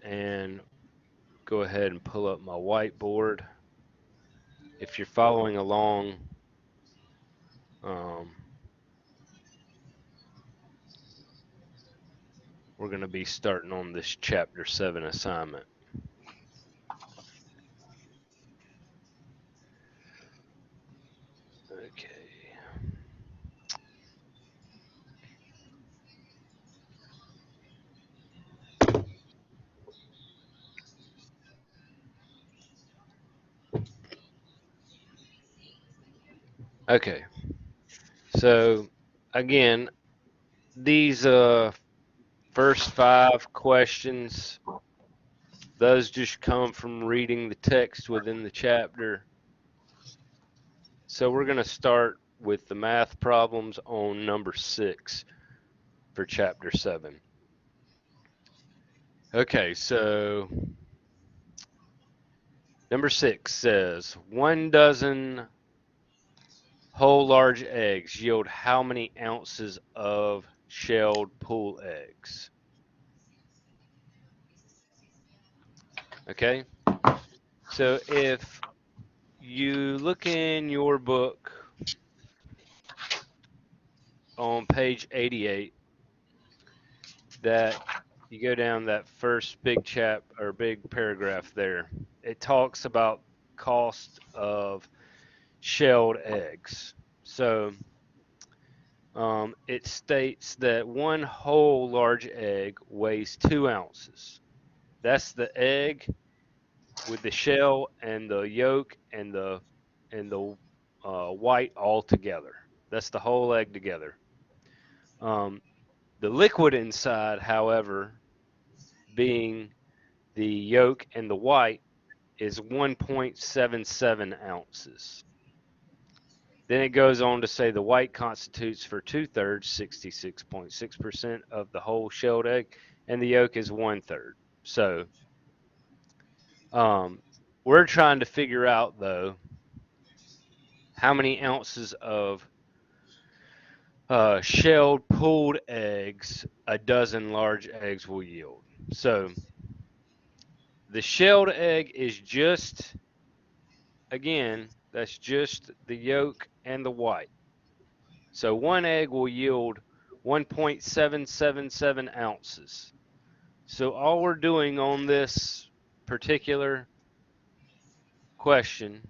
and go ahead and pull up my whiteboard. If you're following along, um, we're going to be starting on this Chapter 7 assignment. Okay. Okay. So, again, these first 5 questions, those just come from reading the text within the chapter. So we're going to start with the math problems on number 6 for chapter 7. Okay, so number 6 says 1 dozen whole large eggs yield how many ounces of shelled pool eggs? Okay, so if you look in your book on page 88, that you go down that first big big paragraph there, it talks about cost of shelled eggs. So it states that 1 whole large egg weighs 2 ounces. That's the egg with the shell and the yolk and the white all together. That's the whole egg together. The liquid inside, however, being the yolk and the white, is 1.77 ounces. Then it goes on to say the white constitutes for 2/3, 66.6% of the whole shelled egg, and the yolk is 1/3. So we're trying to figure out, though, how many ounces of shelled pooled eggs a dozen large eggs will yield. So the shelled egg is just, again, that's just the yolk and the white. So 1 egg will yield 1.777 ounces. So all we're doing on this particular question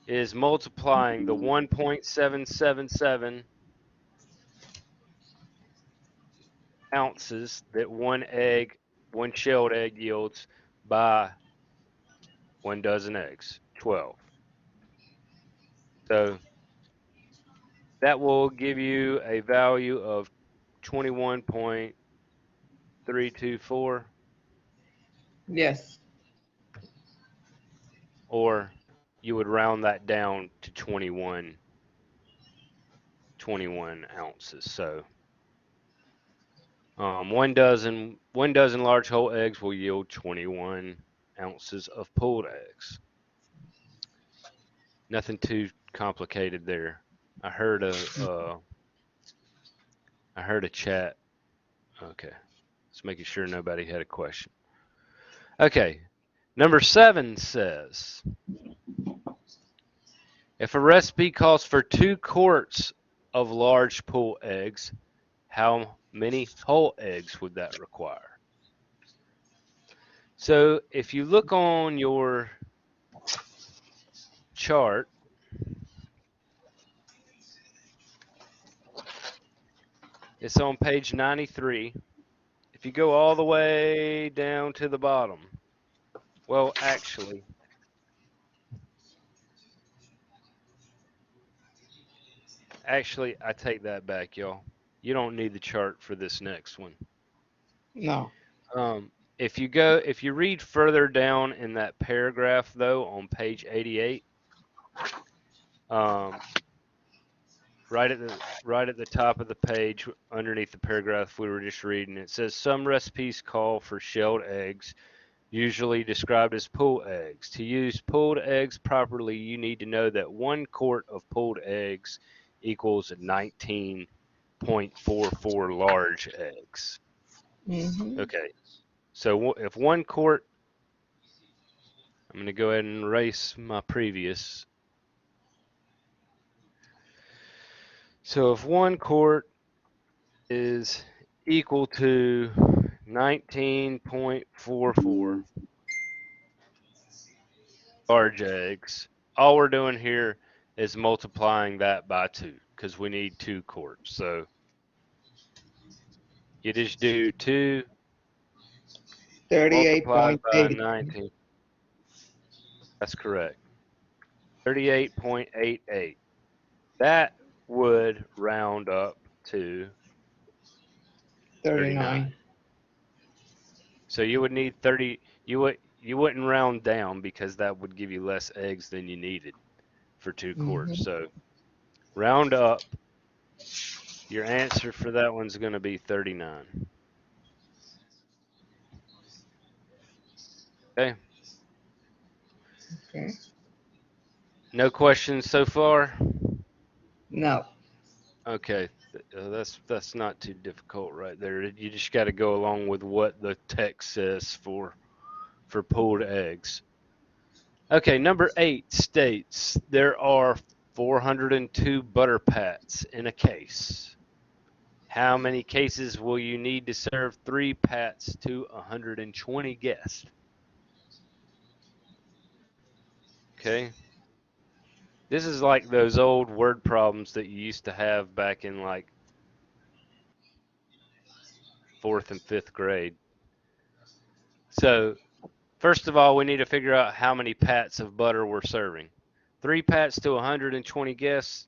is multiplying the 1.777 ounces that one shelled egg yields by 1 dozen eggs, 12. So that will give you a value of 21.324, Yes. or you would round that down to 21 ounces. So 1 dozen large whole eggs will yield 21 ounces of pooled eggs. Nothing too complicated there. I heard a chat. Okay, just making sure nobody had a question. Okay, number 7 says, if a recipe calls for 2 quarts of large pool eggs, how many whole eggs would that require? So if you look on your chart, it's on page 93. If you go all the way down to the bottom, well, actually, I take that back, y'all. You don't need the chart for this next one. No. If you read further down in that paragraph, though, on page 88, um, right at the top of the page, underneath the paragraph we were just reading, it says some recipes call for shelled eggs, usually described as pool eggs. To use pooled eggs properly, you need to know that 1 quart of pooled eggs equals 19.44 large eggs. Mm-hmm. Okay, So if 1 quart, I'm going to go ahead and erase my previous. So if 1 quart is equal to 19.44 large eggs, all we're doing here is multiplying that by 2 because we need 2 quarts. So you just do 2 multiplied by 38.8. 19. That's correct. 38.88. That would round up to 39. 39. So you would need 30. You wouldn't round down because that would give you less eggs than you needed for 2 quarts. Mm-hmm. So round up. Your answer for that one's going to be 39. Okay. Okay. No questions so far. No. Okay. That's not too difficult right there. You just got to go along with what the text says for pooled eggs. Okay, number 8 states there are 402 butter pats in a case. How many cases will you need to serve 3 pats to 120 guests? Okay. This is like those old word problems that you used to have back in like 4th and 5th grade. So, first of all, we need to figure out how many pats of butter we're serving. 3 pats to 120 guests.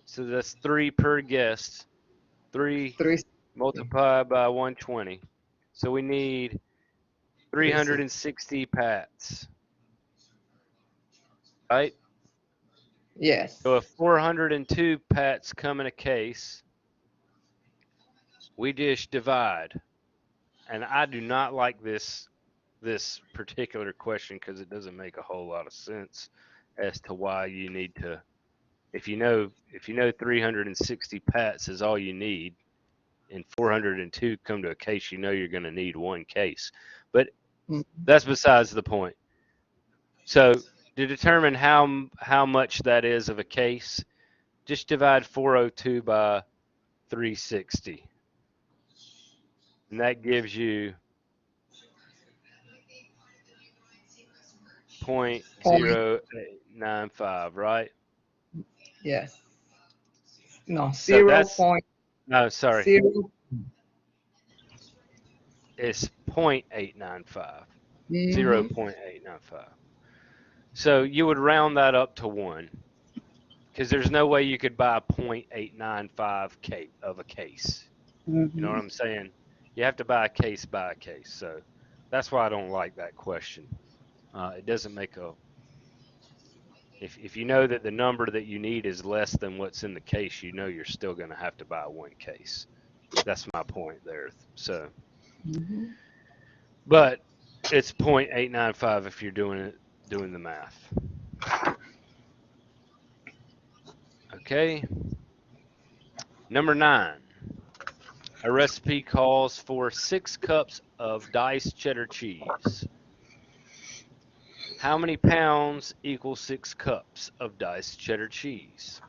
So that's 3 per guest. 3 360. multiplied by 120. So we need 360. 360 pats, right? Yes. So if 402 pats come in a case, we just divide. And I do not like this particular question because it doesn't make a whole lot of sense as to why you need to, if you know 360 pats is all you need and 402 come to a case, you know you're going to need 1 case. But Mm-hmm. that's besides the point. So to determine how much that is of a case, just divide 402 by 360, and that gives you Point. 0.0895, right? Yes. No. So Zero that's point no, sorry, zero. it's 0.895, Mm-hmm. 0.895. So you would round that up to 1 because there's no way you could buy 0.895 of a case. You know what Mm-hmm. I'm saying? You have to buy a case by a case. So that's why I don't like that question. It doesn't make a if you know that the number that you need is less than what's in the case, you know you're still going to have to buy 1 case. That's my point there. So, Mm-hmm. but it's 0.895 if you're doing the math. Okay. Number 9. A recipe calls for 6 cups of diced cheddar cheese. How many pounds equals 6 cups of diced cheddar cheese?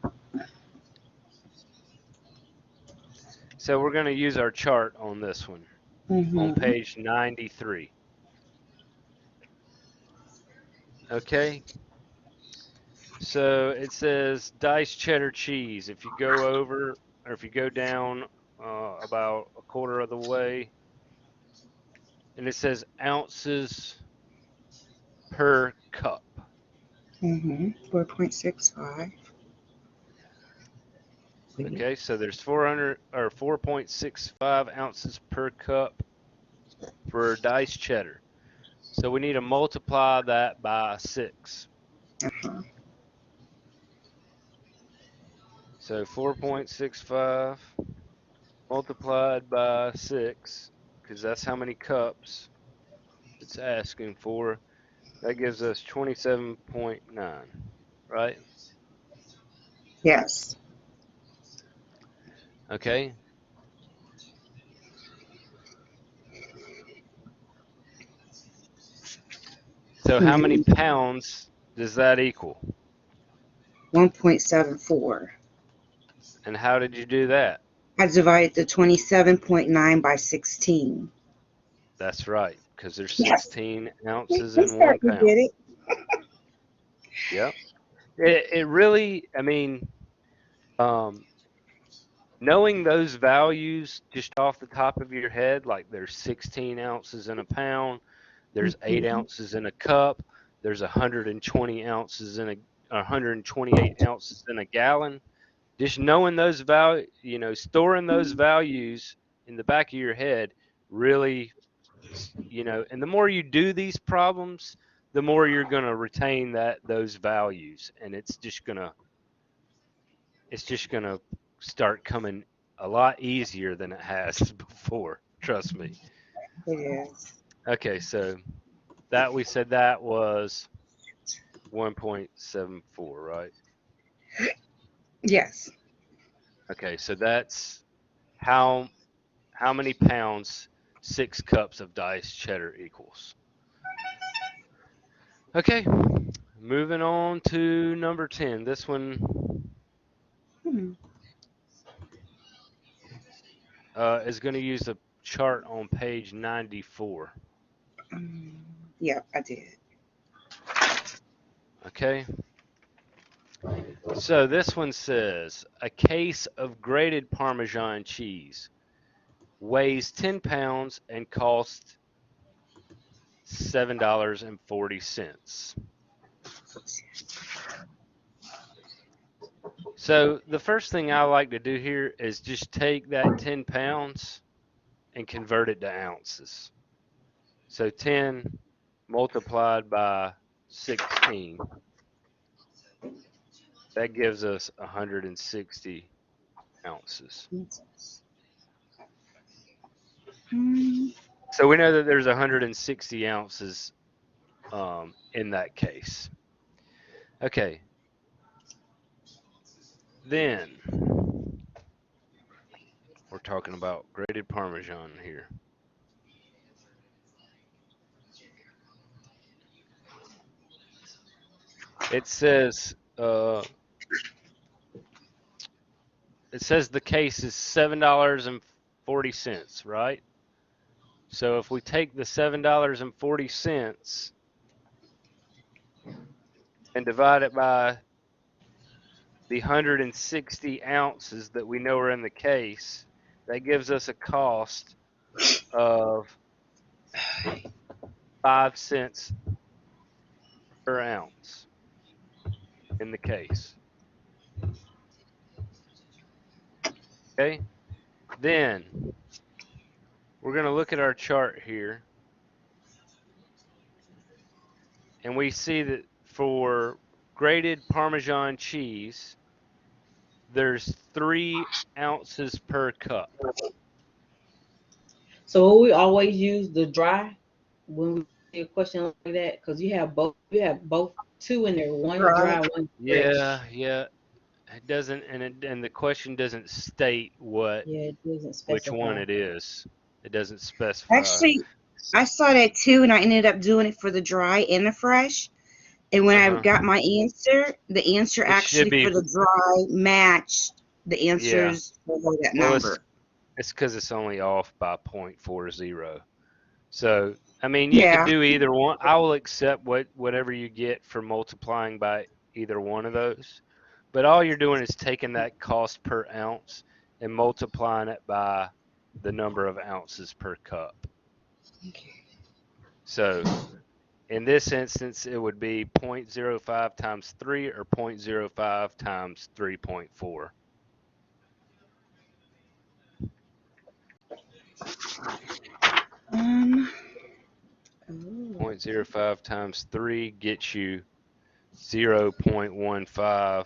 So we're going to use our chart on this one on Mm-hmm. page 93. Okay. So it says diced cheddar cheese. If you go over or if you go down about a quarter of the way, and it says ounces per cup. Mm-hmm. 4.65. Okay, so there's 400 or 4.65 ounces per cup for diced cheddar. So we need to multiply that by 6. Uh-huh. So 4.65 multiplied by 6, because that's how many cups it's asking for. That gives us 27.9, right? Yes. Okay. So how many pounds does that equal? 1.74. And how did you do that? I divided the 27.9 by 16. That's right, because there's Yes. 16 We ounces we in 1 started to pound. get it. Yep. It really, I mean, um, knowing those values just off the top of your head, like there's 16 ounces in a pound, there's 8 Mhm. ounces in a cup, there's 120 ounces in a 128 ounces in a gallon. Just knowing those storing those values in the back of your head really, and the more you do these problems, the more you're going to retain those values, and it's just going to start coming a lot easier than it has before, trust me. It is. Okay, so that we said that was 1.74, right? Yes. Okay, so that's how how many pounds 6 cups of diced cheddar equals. Okay, moving on to number 10. This one Hmm. is going to use a chart on page 94. Um, yeah, I did. Okay, so this one says a case of grated Parmesan cheese weighs 10 pounds and costs $7.40. So the first thing I like to do here is just take that 10 pounds and convert it to ounces. So 10 multiplied by 16, that gives us 160 ounces. Hmm. So we know that there's 160 ounces in that case. Okay, then we're talking about grated Parmesan here. It says uh, it says the case is $7.40, right? So if we take the $7.40 and divide it by the 160 ounces that we know are in the case, that gives us a cost of 5 cents per ounce in the case. Okay, then we're going to look at our chart here, and we see that for grated Parmesan cheese, there's 3 ounces per cup. So we always use the dry when we see a question like that because you have both two in there, one Right. dry, one Yeah, fresh. yeah. It doesn't, and the question doesn't state Yeah, it doesn't which one specify. it is. It doesn't specify. Actually, I saw that too, and I ended up doing it for the dry and the fresh. And when Uh I huh. got my answer, the answer It should actually for be, the dry matched the yeah. answers for that Well, it's number. it's because it's only off by 0.40. So, I mean, you could Yeah. do either one. I will accept whatever you get for multiplying by either one of those. But all you're doing is taking that cost per ounce and multiplying it by the number of ounces per cup. Okay. So, in this instance, it would be 0.05 times 3 or 0.05 times 3.4. Um. Oh. 0.05 times 3 gets you 0.15.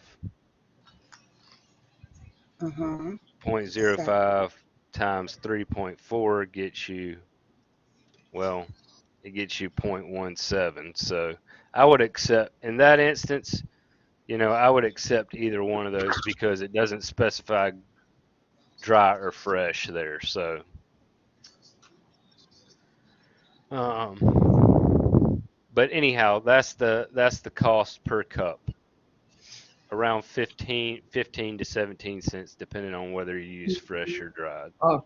Uh huh. 0.05 times 3.4 gets you, well, it gets you 0.17. So I would accept, in that instance, I would accept either one of those because it doesn't specify dry or fresh there. So, um, But anyhow, that's the cost per cup. Around 15 to 17 cents, depending on whether you use fresh or dried. Oh.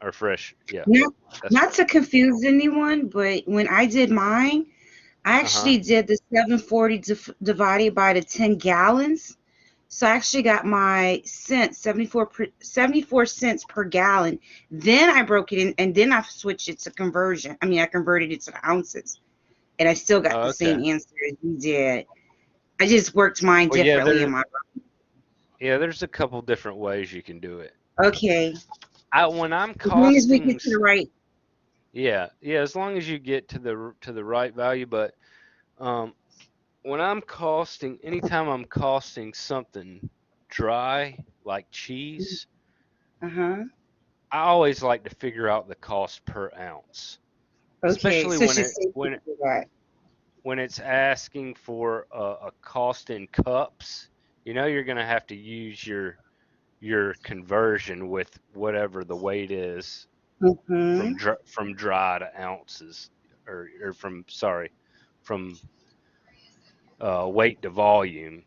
Or fresh, yeah. Not, That's not right. to confuse anyone, but when I did mine, I Uh-huh. actually did the 740 divided by the 10 gallons. So I actually got my cents, 74 cents per gallon. Then I broke it in, and then I switched it to conversion. I mean, I converted it to the ounces, and I still got Oh, the okay. same answer as you did. I just worked mine Well, yeah, differently in my. there's a couple different ways you can do it. Okay, When I'm as long as we costing, get to the right. yeah, as long as you get to the right value. But um, when I'm costing, anytime I'm costing something dry like cheese, Uh-huh. I always like to figure out the cost per ounce, Okay, especially so it's just safe to do that. when it's asking for a cost in cups. You're going to have to use your conversion with whatever the weight is Mm-hmm. from dry to ounces, or from weight to volume,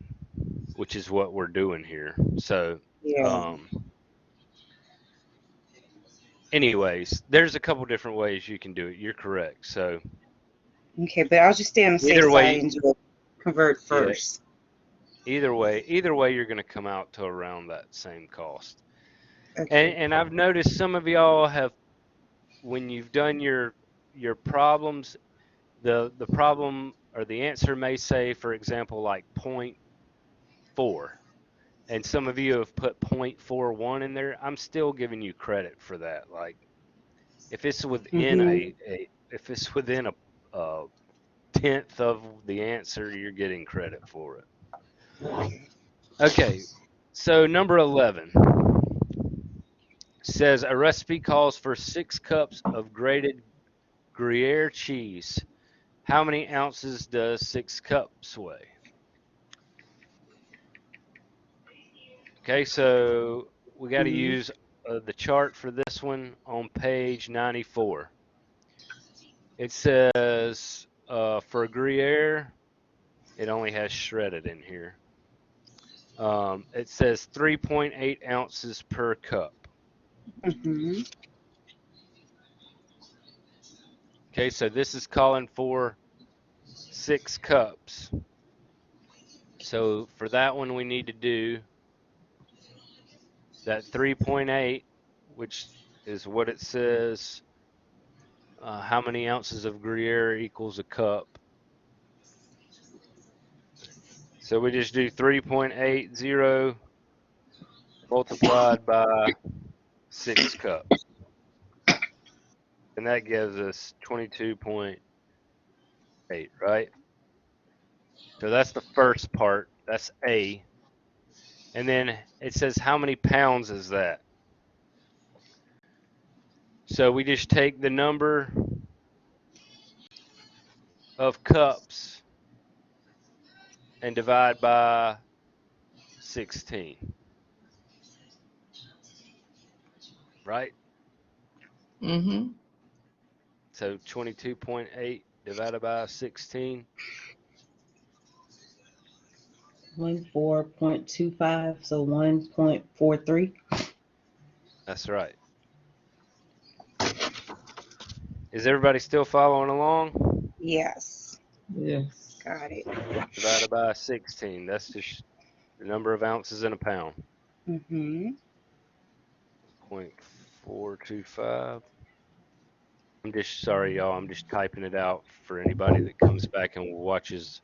which is what we're doing here. So, Yeah. um, anyways, there's a couple different ways you can do it. You're correct. So Okay, but I'll just stay on the safe either side way, and do it convert yeah, first. either way, you're going to come out to around that same cost. And Okay. and I've noticed some of y'all have, when you've done your problems, the problem or the answer may say, for example, like point 0.4, and some of you have put 0.41 in there. I'm still giving you credit for that. Like if it's within Mm-hmm. a tenth of the answer, you're getting credit for it. Okay. Okay, so number 11 says a recipe calls for 6 cups of grated Gruyere cheese. How many ounces does 6 cups weigh? Okay, so we got to Mm-hmm. use the chart for this one on page 94. It says for Gruyere, it only has shredded in here. It says 3.8 ounces per cup. Mm-hmm. Okay, so this is calling for 6 cups. So for that one, we need to do that 3.8, which is what it says. How many ounces of Gruyere equals a cup? So we just do 3.80 multiplied by 6 cups. And that gives us 22.8, right? So that's the first part. That's A. And then it says how many pounds is that? So we just take the number of cups and divide by 16, right? Mm-hmm. So 22.8 divided by 16. 14.25, so 1.43. That's right. Is everybody still following along? Yes. Yes. Got it. Divided by 16. That's just the number of ounces in a pound. Mm-hmm. 0.425. I'm just sorry, y'all. I'm just typing it out for anybody that comes back and watches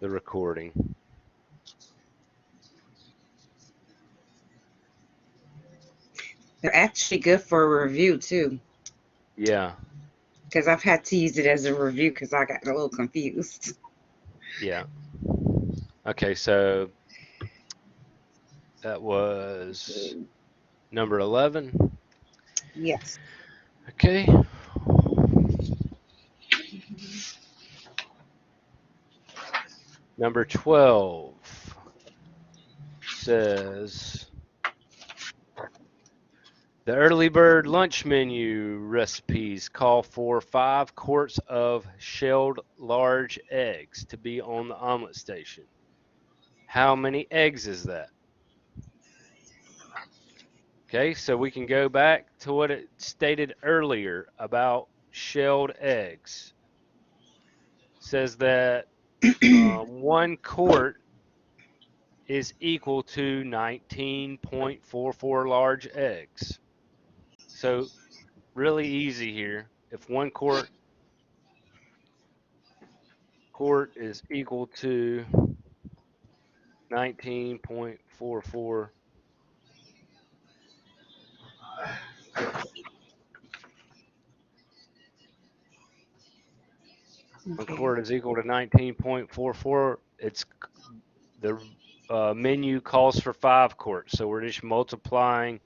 the recording. They're actually good for a review too, Yeah, because I've had to use it as a review because I got a little confused. yeah. Okay, so that was number 11. Yes. Okay. Number 12 says The early bird lunch menu recipes call for 5 quarts of shelled large eggs to be on the omelet station. How many eggs is that? Okay, so we can go back to what it stated earlier about shelled eggs. It says that 1 quart is equal to 19.44 large eggs. So really easy here. If 1 quart is equal to 19.44, one Okay. quart is equal to 19.44. It's the menu calls for 5 quarts, so we're just multiplying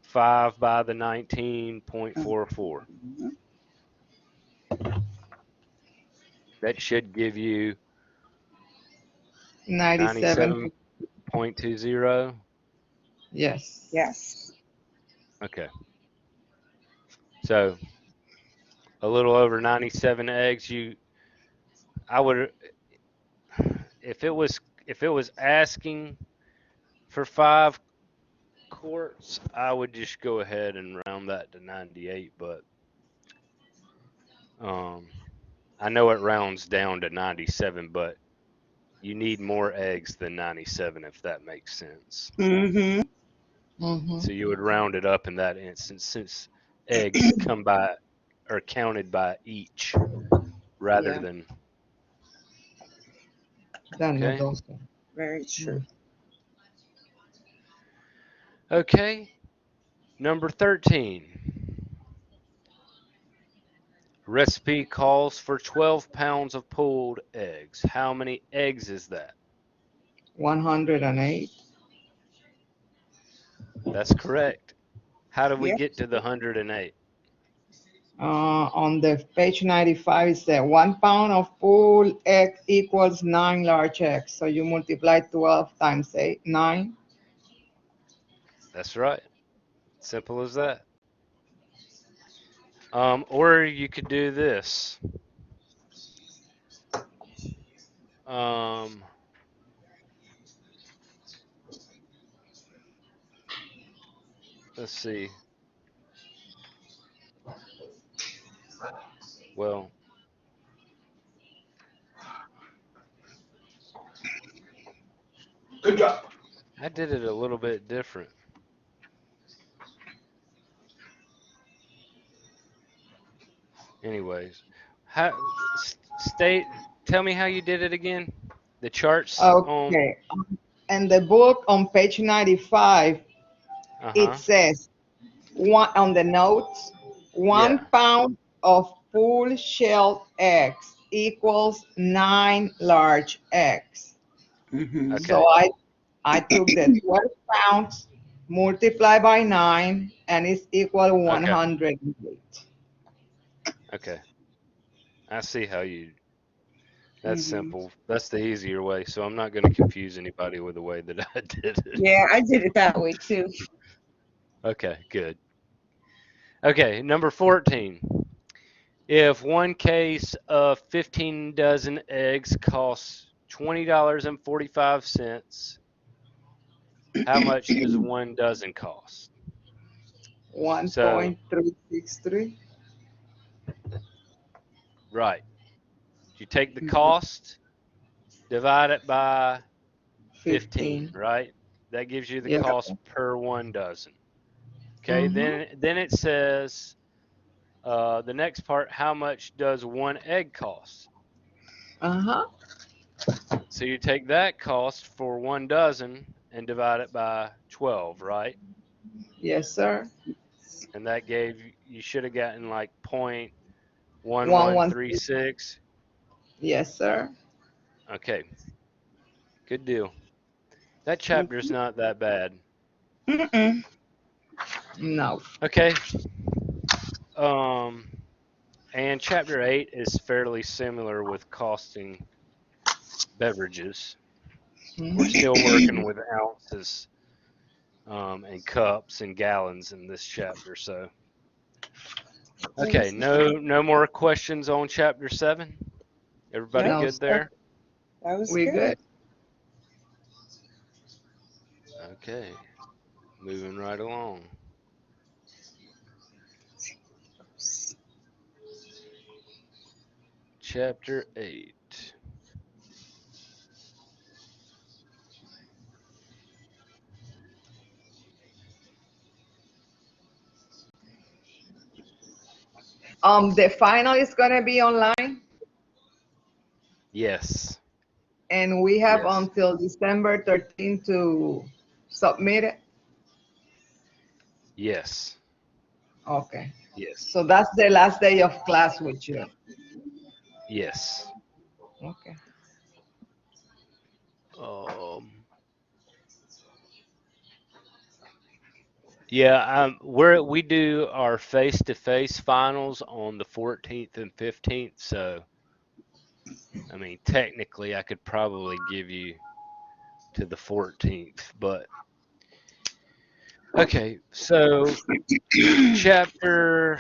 5 by the 19.44. That should give you 97. 97.20. Yes. Yes. Okay. So a little over 97 eggs. I would, if it was asking for 5 quarts, I would just go ahead and round that to 98. But I know it rounds down to 97, but you need more eggs than 97 if that makes sense. Mm-hmm. Mm-hmm. So you would round it up in that instance, since eggs come by or counted by each rather Yeah. than. Done Okay. those. Very true. Okay. Number 13. Recipe calls for 12 pounds of pulled eggs. How many eggs is that? 108. That's correct. How do we Yep. get to the 108? On the page 95, it said 1 pound of full egg equals 9 large eggs. So you multiply 12 times 8, 9. That's right. Simple as that. Or you could do this. Um, let's see. Well, Good job. I did it a little bit different. Anyways, how state? Tell me how you did it again. The charts on. Okay. In the book on page 95, it Uh-huh. says one on the notes, one Yeah. pound of full shelled eggs equals 9 large eggs. Mm-hmm. So Okay. I took the 12 pounds, multiply by 9, and it's equal to Okay. 108. Okay. I see how you. That's Mm-hmm. simple. That's the easier way. So I'm not going to confuse anybody with the way that I did it. Yeah, I did it that way too. Okay. Good. Okay. Number 14. If one case of 15 dozen eggs costs $20.45, how much does 1 dozen cost? So, 1.363, right. You take the Mm-hmm. cost, divide it by 15, 15. right? That gives you the Yeah. cost per 1 dozen. Okay, Mm-hmm. then it says the next part, how much does 1 egg cost? Uh-huh. So you take that cost for 1 dozen and divide it by 12, right? Yes, sir. And that gave you should have gotten like point one one 113. three six. Yes, sir. Okay, good deal. That chapter's not that bad. Mm-mm. No. Okay. Um and chapter 8 is fairly similar with costing beverages. We're Mm-hmm. still working with ounces. and cups and gallons in this chapter. So, That okay, was no more questions on chapter 7. Everybody Yep. No, good sir. there? that was We good. Okay, moving right along. Chapter 8. The final is gonna be online, Yes. and we have Yes. until December 13th to submit it. Yes. Okay. Yes. So that's the last day of class with you. Yes. Okay. Um, yeah, we do our face-to-face finals on the 14th and 15th, so I mean, technically I could probably give you to the 14th, but okay, so chapter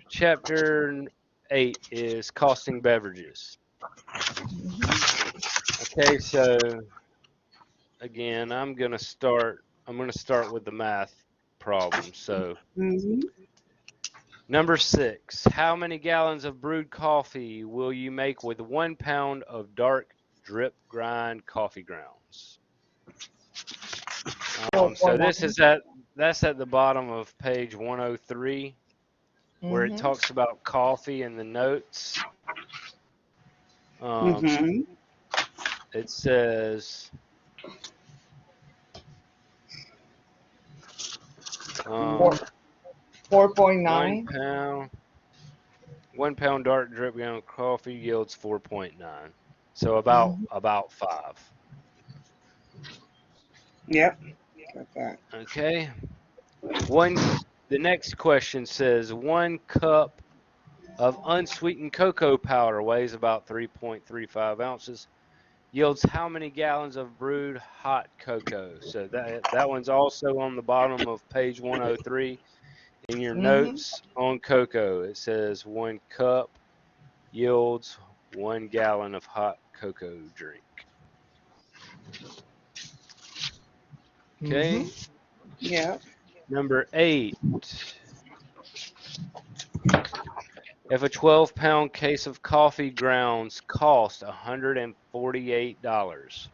chapter 8 is costing beverages. Okay, so again, I'm going to start with the math problem. So, hmm number 6, how many gallons of brewed coffee will you make with 1 pound of dark drip grind coffee grounds? So this 4.9. is that's at the bottom of page 103 where it Mm-hmm. talks about coffee in the notes. Um, hmm it says 4, um, 1 4.9. pound 1 pound dark drip ground coffee yields 4.9. So Mm-hmm. about 5. Yep. Got that. Okay. One the next question says 1 cup of unsweetened cocoa powder weighs about 3.35 ounces. Yields how many gallons of brewed hot cocoa? So that one's also on the bottom of page 103 in your Mm-hmm. notes on cocoa. It says 1 cup yields 1 gallon of hot cocoa drink. Mm-hmm. Okay. Yep. Number 8. If a 12-pound case of coffee grounds cost $148,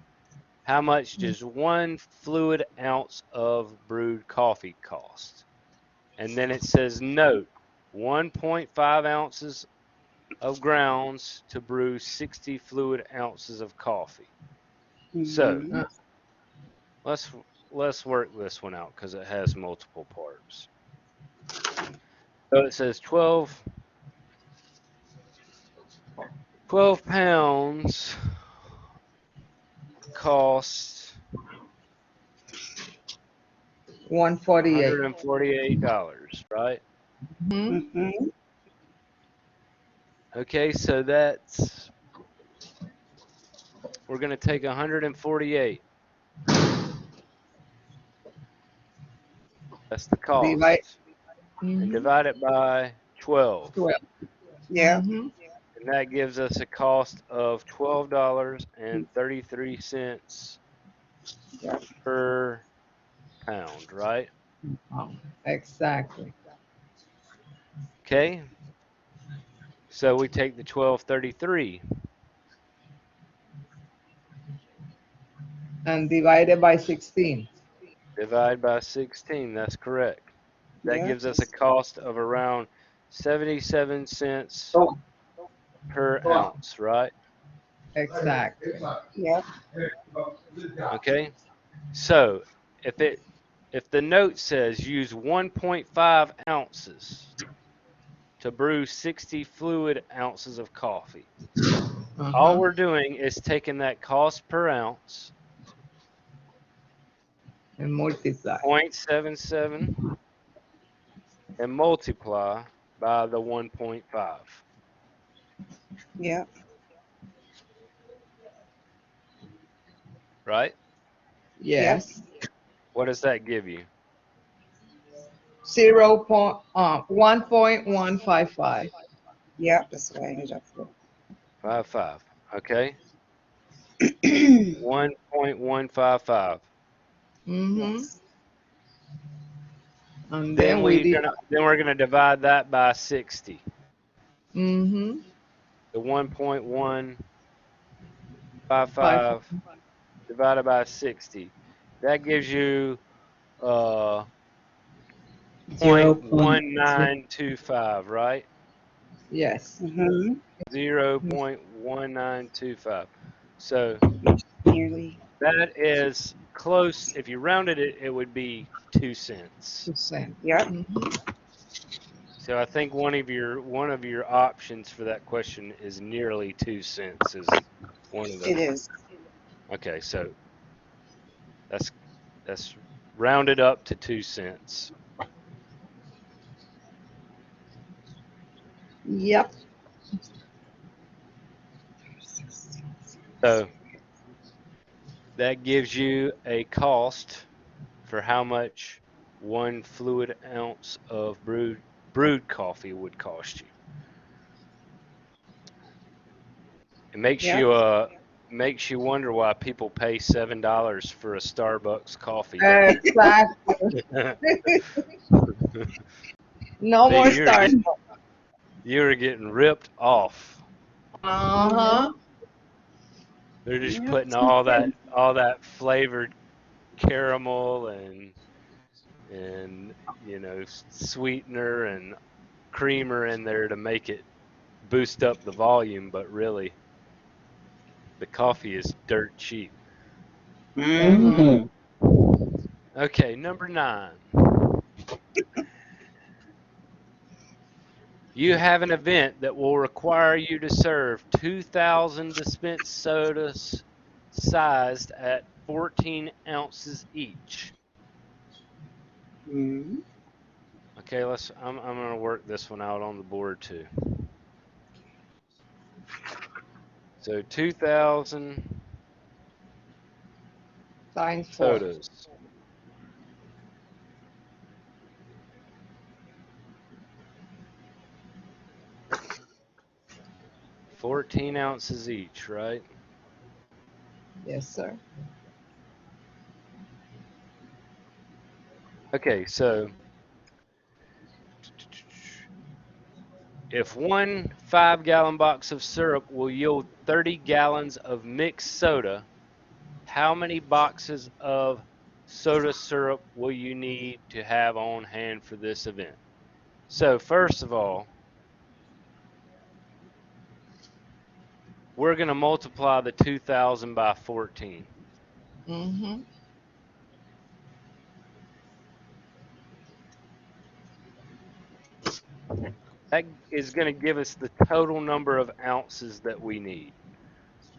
how much does 1 fluid ounce of brewed coffee cost? And then it says, note, 1.5 ounces of grounds to brew 60 fluid ounces of coffee. So hmm let's let's work this one out because it has multiple parts. So it says 12 pounds costs 148. $148, right? Mm-hmm. hmm Okay, so we're going to take 148. That's the Divide. cost. And Mm-hmm. divide it by 12. 12. Yep. Mm-hmm. And that gives us a cost of $12.33 Yep. per pound, right? Exactly. Okay, so we take the 12.33, And divided by 16. divide by 16. That's correct. That Yep. gives us a cost of around 77 cents per ounce, right? Exactly. Yep. Okay, so if it if the note says use 1.5 ounces to brew 60 fluid ounces of coffee, all Uh-huh. we're doing is taking that cost per ounce, And multiply. 0.77, and multiply by the 1.5, Yep. right? Yep. Yes. What does that give you? 1.155. Yep, that's what I ended up with. 5.5. Okay. 1.155. Mm-hmm. Yes. And then we did. Then we're gonna divide that by 60. Mm-hmm. The 1.155 Five. divided by 60. That gives you uh 0.2. 0.1925, right? Yes. Mm-hmm. 0.1925. So Nearly. that is close. If you rounded it, it would be 2 cents. 2 cents. Yep. Mm-hmm. So I think one of your options for that question is nearly 2 cents is one of It the. is. Okay, so that's that's rounded up to 2 cents. Yep. So that gives you a cost for how much one fluid ounce of brewed coffee would cost you. It Yep. makes you wonder why people pay $7 for a Starbucks coffee. Exactly. No See, more stars. you're getting ripped off. Uh-huh. They're just Yep. putting all that flavored caramel and sweetener and creamer in there to make it boost up the volume, but really the coffee is dirt cheap. Mm-hmm. Mm-hmm. Mm-hmm. Okay, number 9. You have an event that will require you to serve 2,000 dispensed sodas sized at 14 ounces each. Mm-hmm. Okay, I'm gonna work this one out on the board too. So 2,000 Times 4. sodas. 14 ounces each, right? Yes, sir. Okay, so if one 5-gallon box of syrup will yield 30 gallons of mixed soda, how many boxes of soda syrup will you need to have on hand for this event? So, first of all, we're going to multiply the 2,000 by 14. Mm-hmm. That is going to give us the total number of ounces that we need.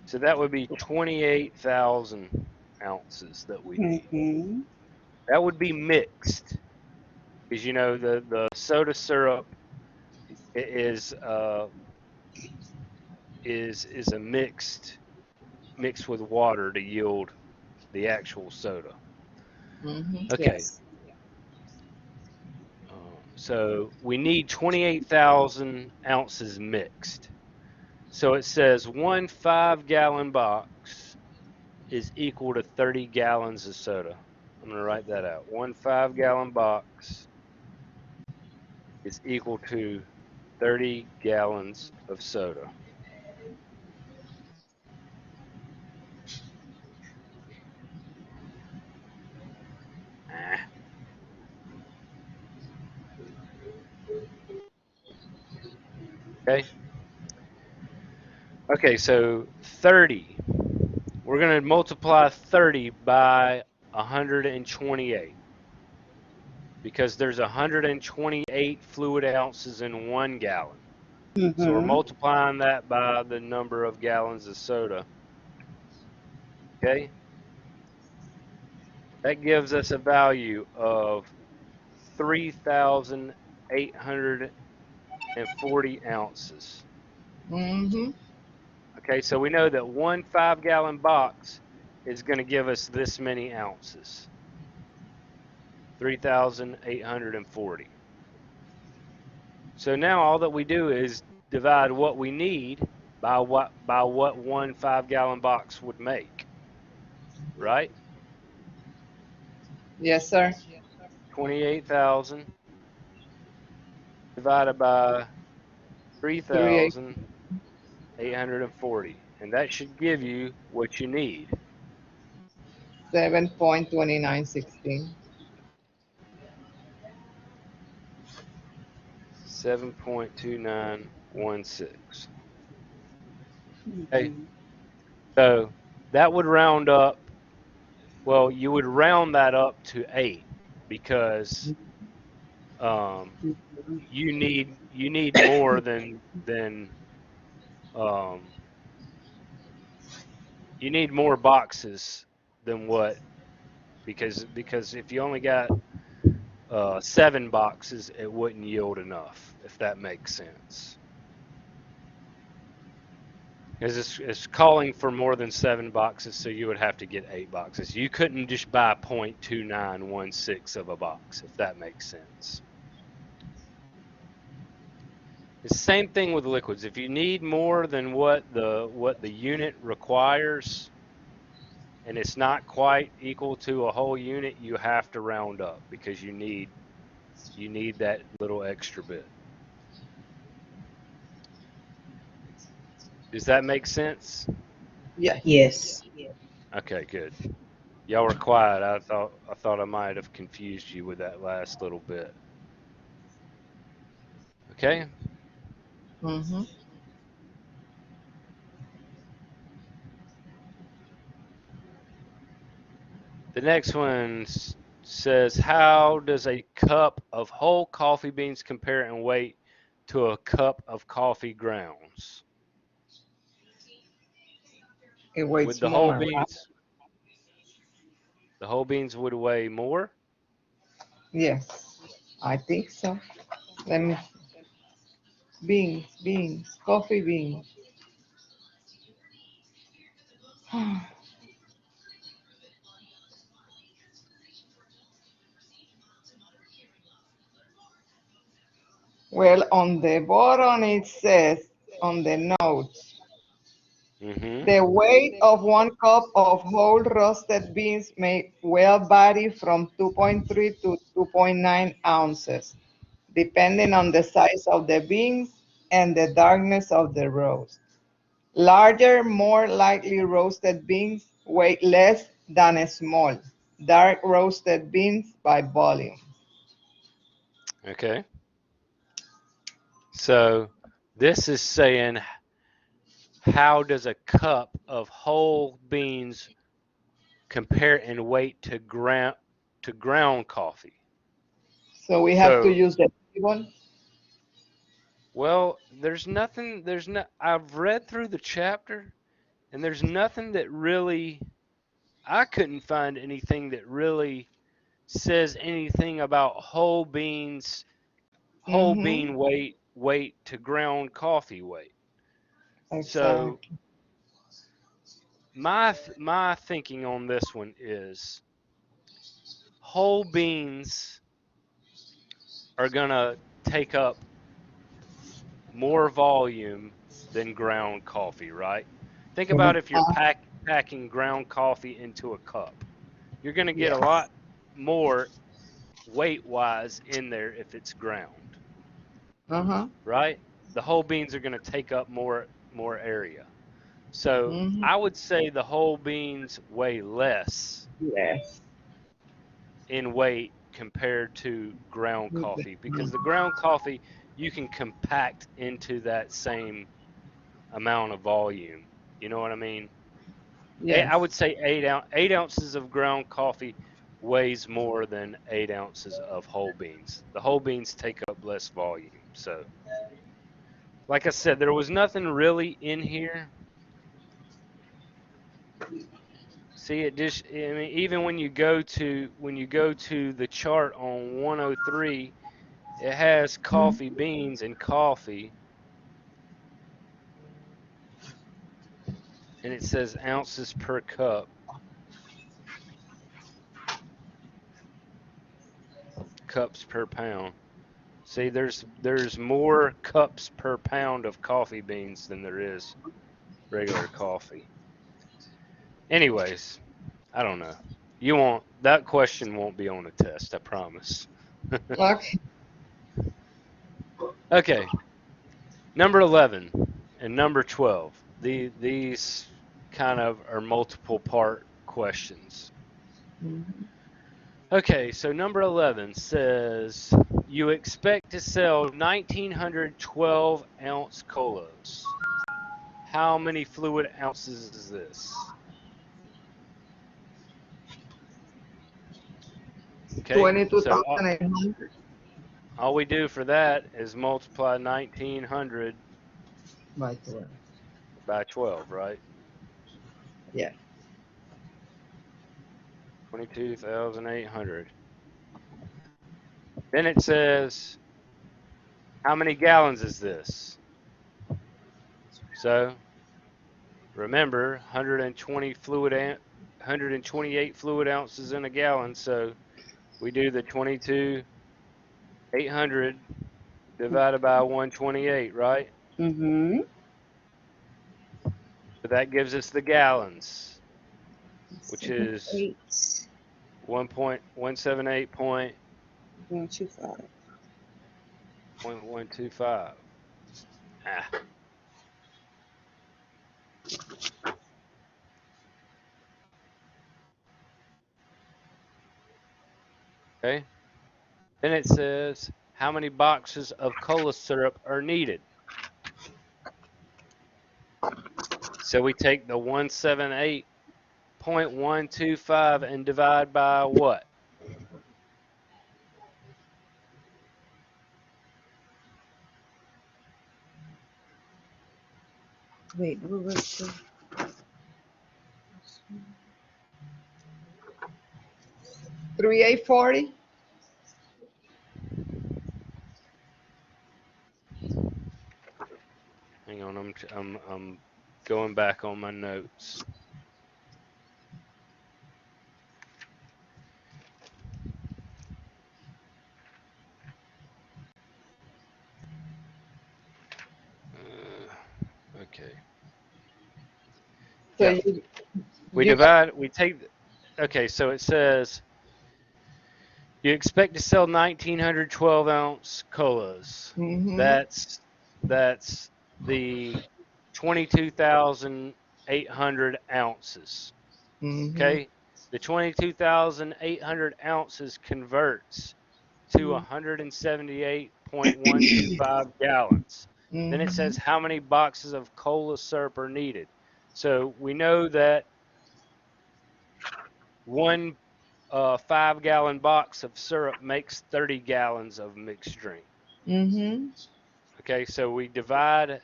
So that would be 28,000 ounces that we need. Mm-hmm. That would be mixed, because the soda syrup is a mixed with water to yield the actual soda. Mm-hmm. Okay, Yes. so we need 28,000 ounces mixed. So it says one 5-gallon box is equal to 30 gallons of soda. I'm going to write that out. One 5-gallon box is equal to 30 gallons of soda. Ah, okay. Okay, so 30. We're going to multiply 30 by 128 because there's 128 fluid ounces in 1 gallon. So we're Mm-hmm. multiplying that by the number of gallons of soda. Okay, that gives us a value of 3,840 ounces. Mm-hmm. Okay, so we know that one 5-gallon box is going to give us this many ounces. 3,840. So now all that we do is divide what we need by what one 5-gallon box would make, right? Yes, sir. 28,000 divided by Three 3,840, and that should give you what you need. 7.2916. 7.2916. Okay, Mhm. so that would round up. Well, you would round that up to 8 because um, you need more than um, you need more boxes than what, because if you only got 7 boxes, it wouldn't yield enough, if that makes sense. Because it's calling for more than 7 boxes, so you would have to get 8 boxes. You couldn't just buy 0.2916 of a box, if that makes sense. It's the same thing with liquids. If you need more than what the unit requires, and it's not quite equal to a whole unit, you have to round up because you need that little extra bit. Does that make sense? Yes. Yes. Okay, good. Y'all were quiet. I thought I might have confused you with that last little bit. Okay. Mm-hmm. The next one says, how does a cup of whole coffee beans compare in weight to a cup of coffee grounds? It Would weighs the whole more, right? beans the whole beans would weigh more? Yes, I think so. Let me beans, coffee beans. Well, on the bottom it says on the notes, Mm-hmm. the weight of 1 cup of whole roasted beans may well vary from 2.3 to 2.9 ounces, depending on the size of the beans and the darkness of the roast. Larger, more lightly roasted beans weigh less than small, dark roasted beans by volume. Okay. So this is saying, how does a cup of whole beans compare in weight to ground coffee? So we have to So, use the table. well, I've read through the chapter, and there's nothing that really, I couldn't find anything that really says anything about whole Mm-hmm. bean weight to ground coffee weight. So Exactly. my thinking on this one is whole beans are gonna take up more volume than ground coffee, right? Think about if you're Uh, packing ground coffee into a cup. You're gonna get a yes. lot more weight wise in there if it's ground, Uh-huh. right? The whole beans are gonna take up more area. So Mm-hmm. I would say the whole beans weigh less Yes. in weight compared to ground coffee, because the ground coffee you can compact into that same amount of volume. You know what I mean? I would Yes. say 8 ounces of ground coffee weighs more than 8 ounces of whole beans. The whole beans take up less volume. So, like I said, there was nothing really in here. See, it just, I mean, even when you go to the chart on 103, it has coffee beans and coffee, and it says ounces per cup. cups per pound. See, there's more cups per pound of coffee beans than there is regular coffee. Anyways, I don't know. That question won't be on the test, I promise. Okay. Okay, number 11 and number 12. These kind of are multiple part questions. Mhm. Okay, so number 11 says you expect to sell 1912 ounce colas. How many fluid ounces is this? Okay, so 22,800 all we do for that is multiply 1900 by 12. by 12, right? Yeah. 22,800. Then it says, how many gallons is this? So remember, 128 fluid ounces in a gallon. So we do the 22,800 divided by 128, right? Mm-hmm. So that gives us the gallons, which is 78. 1.178.125. 125. Ah, okay. Then it says how many boxes of cola syrup are needed. So we take the 178.125 and divide by what? Wait, what was the 3840. Hang on, I'm going back on my notes. Okay. So Yep. you got We take, okay, so it says you expect to sell 1,912 ounce colas. mm-hmm, That's the 22,800 ounces. mm-hmm, Okay, the 22,800 ounces converts to mm-hmm, 178.125 gallons. Then it mm-hmm, says how many boxes of cola syrup are needed. So we know that one 5 gallon box of syrup makes 30 gallons of mixed drink. mm-hmm. Okay, so we divide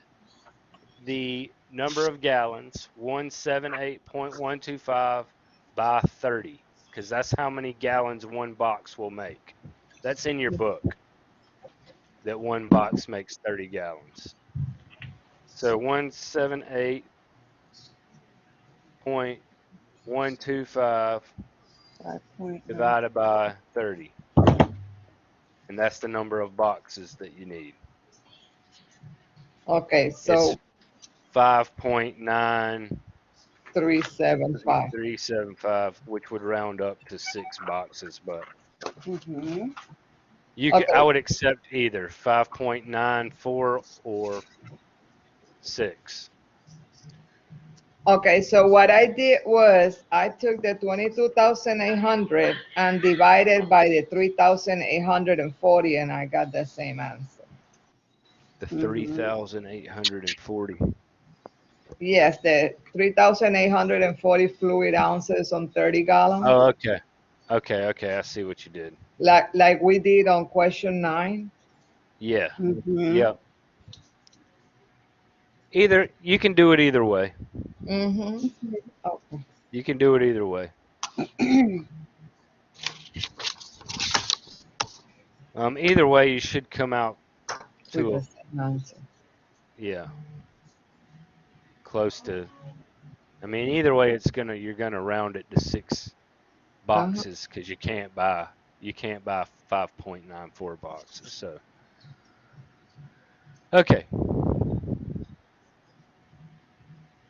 the number of gallons, 178.125, by 30, because that's how many gallons one box will make. That's in your book, that one box makes 30 gallons. So 178.125 5.9? divided by 30. And that's the number of boxes that you need. Okay, It's so 5.9375, 37.5. which would round up to 6 boxes, but Mm-hmm. I Okay, would accept either 5.94 or 6. okay. So what I did was I took the 22,800 and divided by the 3,840, and I got the same answer. The Mm-hmm. 3,840. Yes, the 3,840 fluid ounces on 30 gallons, Oh, okay. Okay, I see what you did. like we did on question 9. Yeah. Mm-hmm. Yep. Either you can do it either way. Mm-hmm. Okay. You can do it either way. Either way, you should come out With to the same answer. yeah, close to. I mean, either way, you're gonna round it to 6 Uh-huh. boxes because you can't buy 5.94 boxes. So, okay.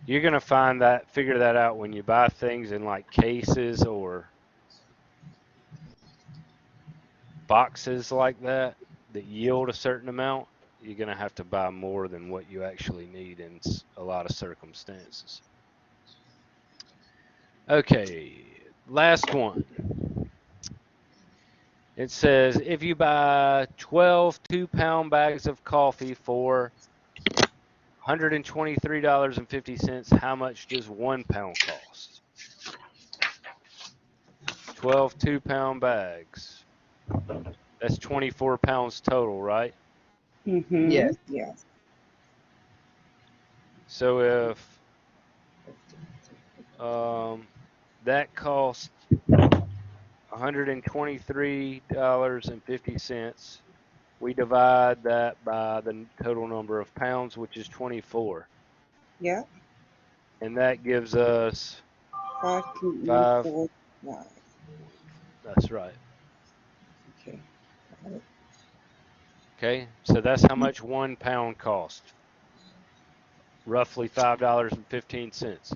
You're going to figure that out when you buy things in like cases or boxes like that yield a certain amount. You're going to have to buy more than what you actually need in a lot of circumstances. Okay, last one. It says if you buy 12 2-pound bags of coffee for $123.50, how much does 1 pound cost? 12 2-pound bags. That's 24 pounds total, right? Mm-hmm. Yes. Yes. So if that costs $123.50, we divide that by the total number of pounds, which is 24. Yeah. And that gives us 5. 5.145. That's right. Okay. Got it. Okay, so that's how much 1 pound costs. Roughly $5.15.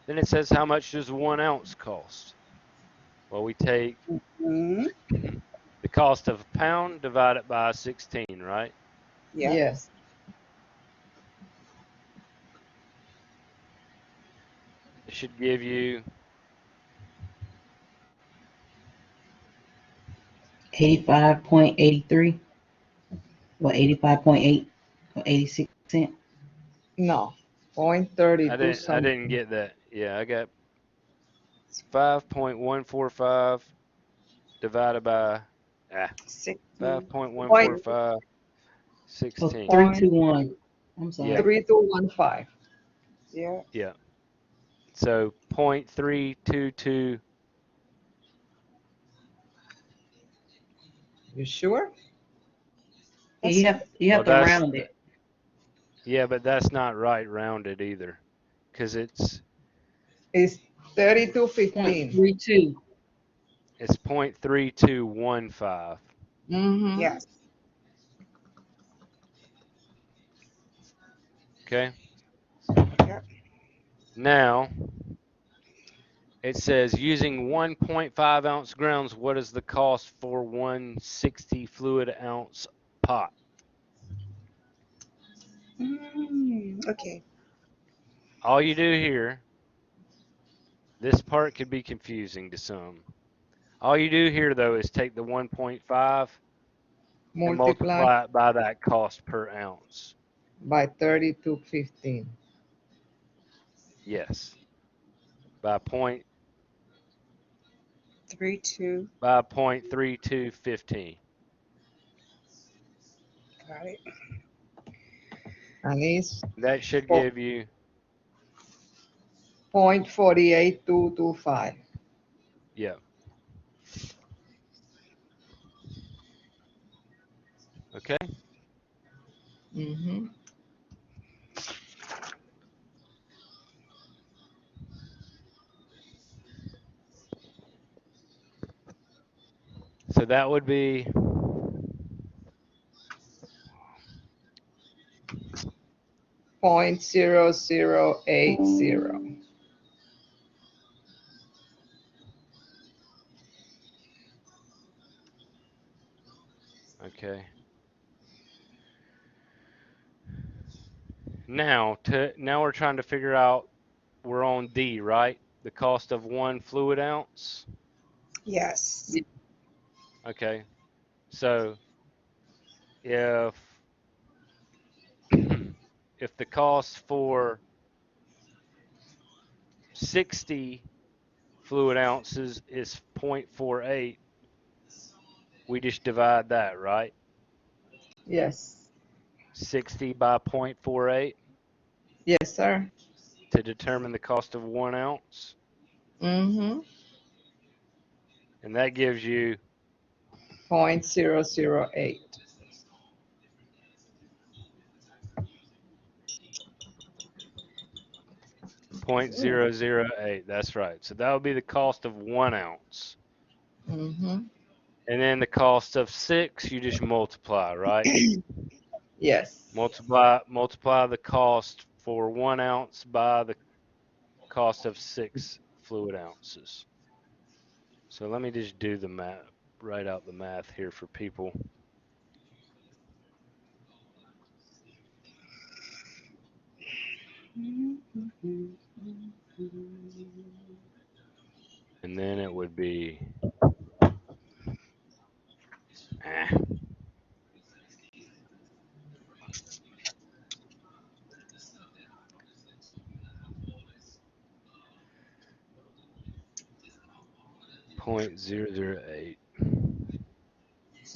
Then it says how much does 1 ounce cost? Well, we take Mm-hmm. the cost of a pound, divide it by 16, right? Yeah. Yes. It should give you 85.83 or 85.8 or 86 cents. No. 0.32 I didn't something. get that. Yeah, I got 5.145 divided by 16. 5.145 Oh, 16. 321. I'm Yeah, sorry. 0.3215. Yeah. yeah. So 0.322. You sure? Yeah, That's it. you Well, have to round it. yeah, but that's not right rounded either, because It's Point 32.15. three two. it's 0.3215. Mm-hmm. Yes. Okay. Yep. Now it says using 1.5 ounce grounds, what is the cost for 160 fluid ounce pot? Okay. All you do here, this part could be confusing to some. All you do here though is take the 1.5 and Multiply multiply it by that cost per ounce. by 32.15. Yes, by point 3-2. by 0.3215. Got it. And it's That should give you 0.48225. yeah. Okay. Mm-hmm. So that would be 0.0080. okay. Now we're trying to figure out, we're on D, right? The cost of 1 fluid ounce. Yes. Okay. So if if the cost for 60 fluid ounces is 0.48, we just divide that, right? Yes. 60 by 0.48 Yes, sir. to determine the cost of 1 ounce. Mm-hmm. And that gives you 0.008. 0.008. That's right. So that would be the cost of 1 ounce. Mm-hmm. And then the cost of 6, you just multiply, right? Yes. Multiply the cost for 1 ounce by the cost of 6 fluid ounces. So let me just do the math, write out the math here for people. And then it would be 0.008.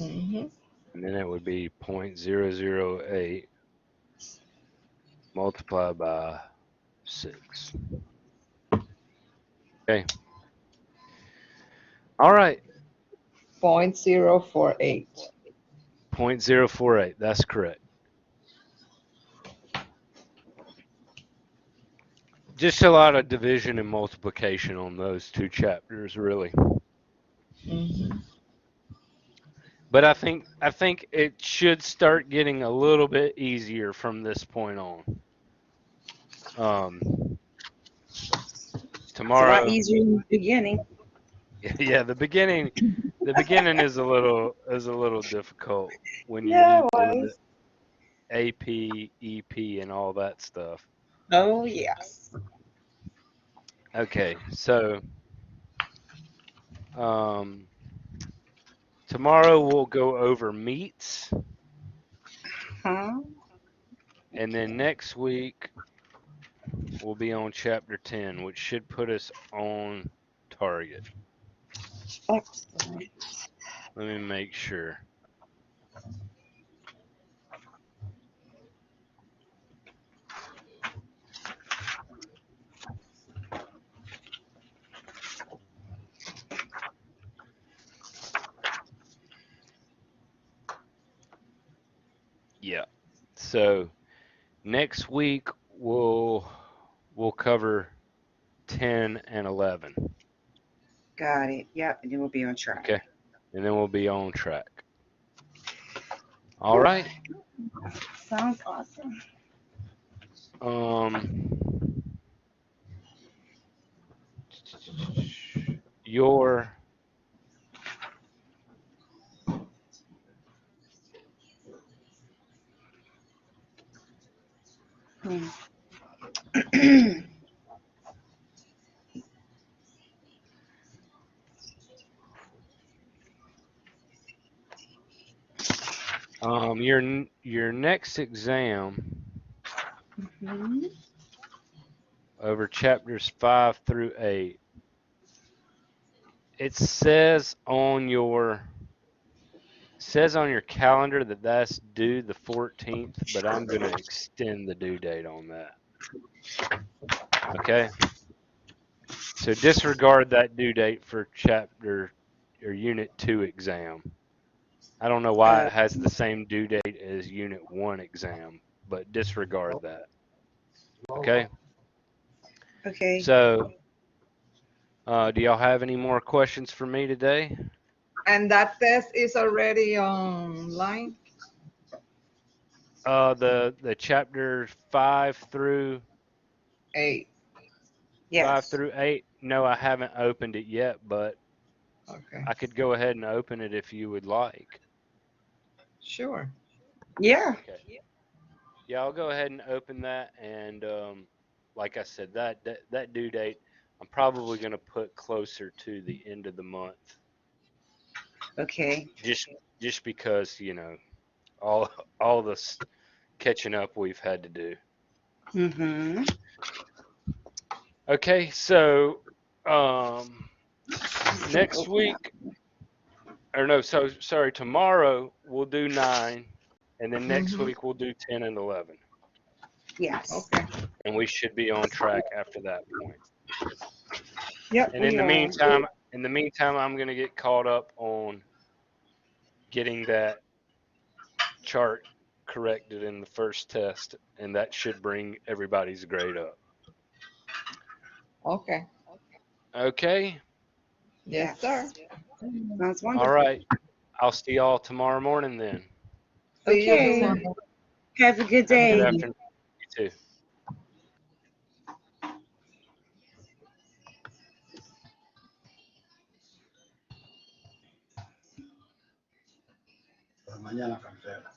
Mm-hmm. And then it would be 0.008 multiplied by 6. Okay. All right. 0.048. 0.048. That's correct. Just a lot of division and multiplication on those 2 chapters, really. Mm-hmm. But I think it should start getting a little bit easier from this point on. Um, It's a lot tomorrow, easier in the beginning. yeah, the beginning is a little difficult when you're Yeah, new it doing the was. AP, EP, and all that stuff. Oh, yes. Okay, so um, tomorrow we'll go over meats, Huh? and then next week we'll be on chapter 10, which should put us on target. Excellent. Let me make sure. Yeah. So next week we'll cover 10 and 11. Got it. Yep, and then we'll be on Okay. track. And then we'll be on track. All Whew, right. sounds awesome. Um your Hmm. your next exam Mhm. over chapters 5 through 8, it says on your calendar that that's due the 14th, but I'm going to extend the due date on that. Okay? So disregard that due date for chapter or unit 2 exam. I don't know why Uh, it has the same due date as unit 1 exam, but disregard that. Okay? okay. So, do y'all have any more questions for me today? And that test is already online. The chapters 8. 5 Yes. through 8. No, I haven't opened it yet, but Okay. I could go ahead and open it if you would like. Sure. Yeah. Okay. Yeah, I'll go ahead and open that, and like I said, that due date, I'm probably going to put closer to the end of the month, Okay. just because all all this catching up we've had to do. Mhm. Okay, so um, next week, or no, so sorry, tomorrow we'll do 9, and then next Mm-hmm. week we'll do 10 and 11, Yes. Okay. and we should be on track after that point. Yep, And we are. in the meantime, I'm gonna get caught up on getting that chart corrected in the first test, and that should bring everybody's grade up. Okay. Okay. Yes, sir. Sounds All wonderful. right. I'll see y'all tomorrow morning then. See you Okay. tomorrow. Have a good Have a good day. afternoon. You too. Mañana cancela.